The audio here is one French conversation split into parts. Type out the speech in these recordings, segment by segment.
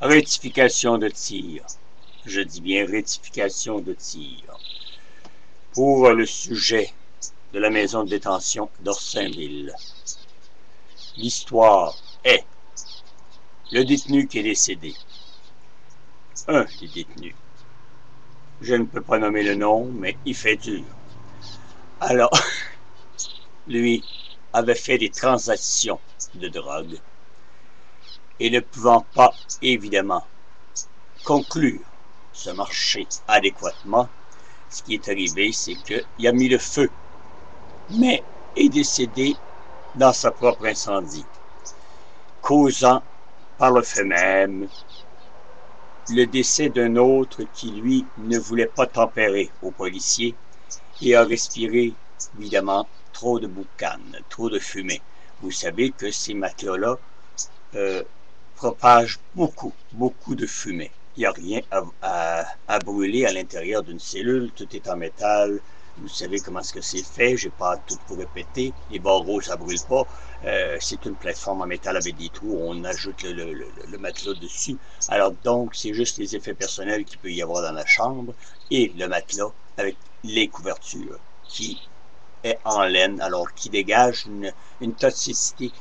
Rectification de tir. Je dis bien rectification de tir. Pour le sujet de la maison de détention d'Orsainville. L'histoire est le détenu qui est décédé. Un des détenus. Je ne peux pas nommer le nom, mais il fait dur. Alors, lui avait fait des transactions de drogue et ne pouvant pas, évidemment, conclure ce marché adéquatement, ce qui est arrivé, c'est qu'il a mis le feu, mais est décédé dans sa propre incendie, causant par le fait même le décès d'un autre qui, lui, ne voulait pas tempérer aux policiers et a respiré, évidemment, trop de boucan, trop de fumée. Vous savez que ces matelas-là propagent beaucoup de fumée. Il n'y a rien à brûler à l'intérieur d'une cellule, tout est en métal. Vous savez comment est-ce que c'est fait, j'ai pas tout pour répéter. Les barreaux, ça brûle pas. C'est une plateforme en métal avec des trous, on ajoute le matelas dessus. Alors donc, c'est juste les effets personnels qu'il peut y avoir dans la chambre et le matelas avec les couvertures qui est en laine, alors qui dégage une toxicité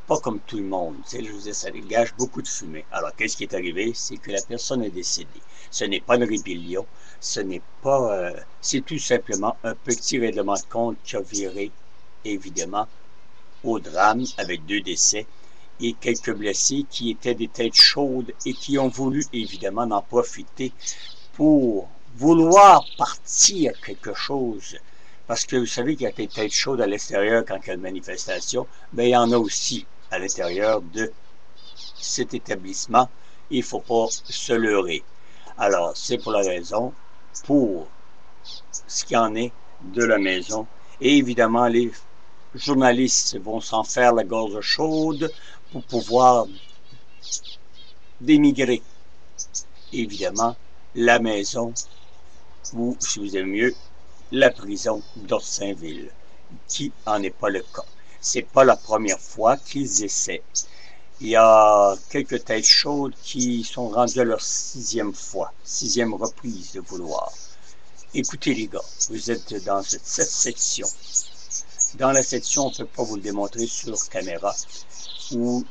pas comme tout le monde. Tu sais, je vous disais, ça dégage beaucoup de fumée. Alors, qu'est-ce qui est arrivé? C'est que la personne est décédée. Ce n'est pas une rébellion, ce n'est pas... c'est tout simplement un petit règlement de compte qui a viré, évidemment, au drame, avec 2 décès et quelques blessés qui étaient des têtes chaudes et qui ont voulu, évidemment, en profiter pour vouloir partir quelque chose. Parce que vous savez qu'il y a des têtes chaudes à l'extérieur quand il y a une manifestation, mais il y en a aussi à l'intérieur de cet établissement. Il ne faut pas se leurrer. Alors, c'est pour la raison, pour ce qu'il en est de la maison. Et évidemment, les journalistes vont s'en faire la gorge chaude pour pouvoir démigrer, évidemment, la maison, ou, si vous aimez mieux, la prison d'Orsainville, qui n'en est pas le cas. C'est pas la première fois qu'ils essaient. Il y a quelques têtes chaudes qui sont rendues à leur 6e fois, 6e reprise de vouloir. Écoutez les gars, vous êtes dans cette section. Dans la section, on ne peut pas vous le démontrer sur caméra ou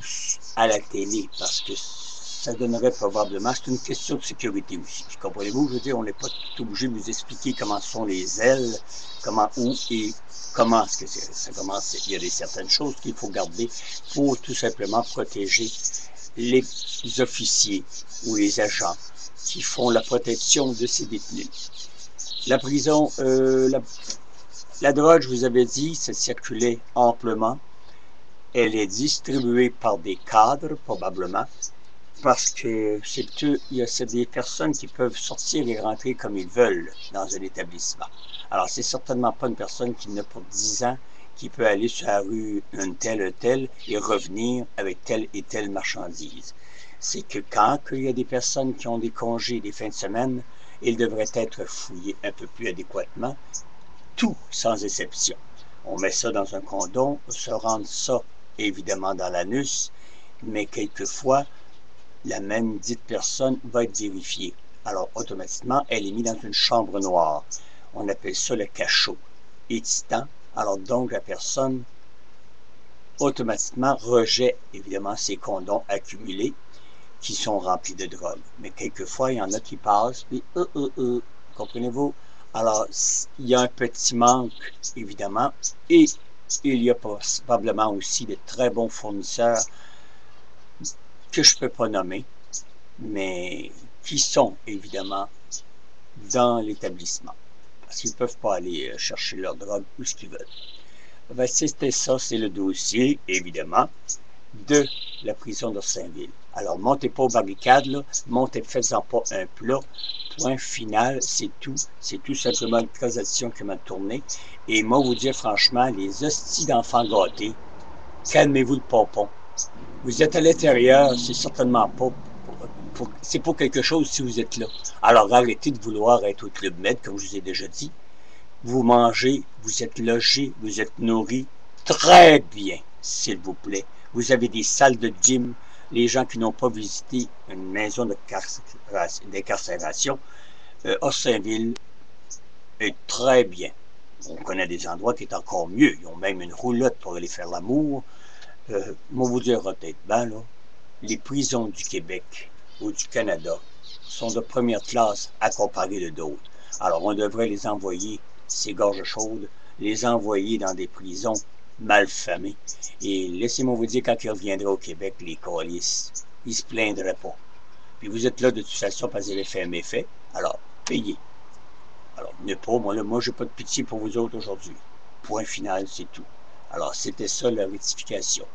à la télé, parce que ça donnerait probablement, c'est une question de sécurité aussi. Comprenez-vous? Je veux dire, on n'est pas tout obligé de vous expliquer comment sont les ailes, comment, où et comment est-ce que ça commence. Il y a certaines choses qu'il faut garder pour tout simplement protéger les officiers ou les agents qui font la protection de ces détenus. La prison, la drogue, je vous avais dit, ça circulait amplement. Elle est distribuée par des cadres, probablement, parce que c'est des personnes qui peuvent sortir et rentrer comme ils veulent dans un établissement. Alors, c'est certainement pas une personne qui n'a pas 10 ans, qui peut aller sur la rue un tel et revenir avec telle et telle marchandise. C'est que quand il y a des personnes qui ont des congés des fins de semaine, ils devraient être fouillés un peu plus adéquatement, tout sans exception. On met ça dans un condom, on se rend ça évidemment dans l'anus, mais quelquefois, la même dite personne va être vérifiée. Alors, automatiquement, elle est mise dans une chambre noire. On appelle ça le cachot étitant. Alors, donc, la personne, automatiquement, rejette, évidemment, ces condoms accumulés qui sont remplis de drogue. Mais quelquefois, il y en a qui passent, puis, comprenez-vous? Alors, il y a un petit manque, évidemment, et il y a probablement aussi de très bons fournisseurs que je ne peux pas nommer, mais qui sont évidemment dans l'établissement, parce qu'ils ne peuvent pas aller chercher leur drogue où ce qu'ils veulent. Ben, c'était ça, c'est le dossier, évidemment, de la prison d'Orsainville. Alors, montez pas aux barricades, là, montez, faites-en pas un plat, point final, c'est tout simplement une transaction qui m'a tourné, et moi, vous dire franchement, les hosties d'enfants gâtés, calmez-vous le pompon. Vous êtes à l'intérieur, c'est certainement pas c'est pour quelque chose si vous êtes là. Alors arrêtez de vouloir être au Club Med, comme je vous ai déjà dit. Vous mangez, vous êtes logé, vous êtes nourri très bien, s'il vous plaît. Vous avez des salles de gym, les gens qui n'ont pas visité une maison d'incarcération, Austinville est très bien. On connaît des endroits qui sont encore mieux. Ils ont même une roulotte pour aller faire l'amour. Moi, vous dire honnêtement, là, les prisons du Québec ou du Canada sont de première classe à comparer de d'autres. Alors, on devrait les envoyer, ces gorges chaudes, les envoyer dans des prisons malfamées. Et laissez-moi vous dire, quand ils reviendraient au Québec, les coalistes, ils se plaindraient pas. Puis vous êtes là de toute façon parce que vous avez fait un méfait. Alors, payez. Alors, ne pas, moi, j'ai pas de pitié pour vous autres aujourd'hui. Point final, c'est tout. Alors, c'était ça la rectification.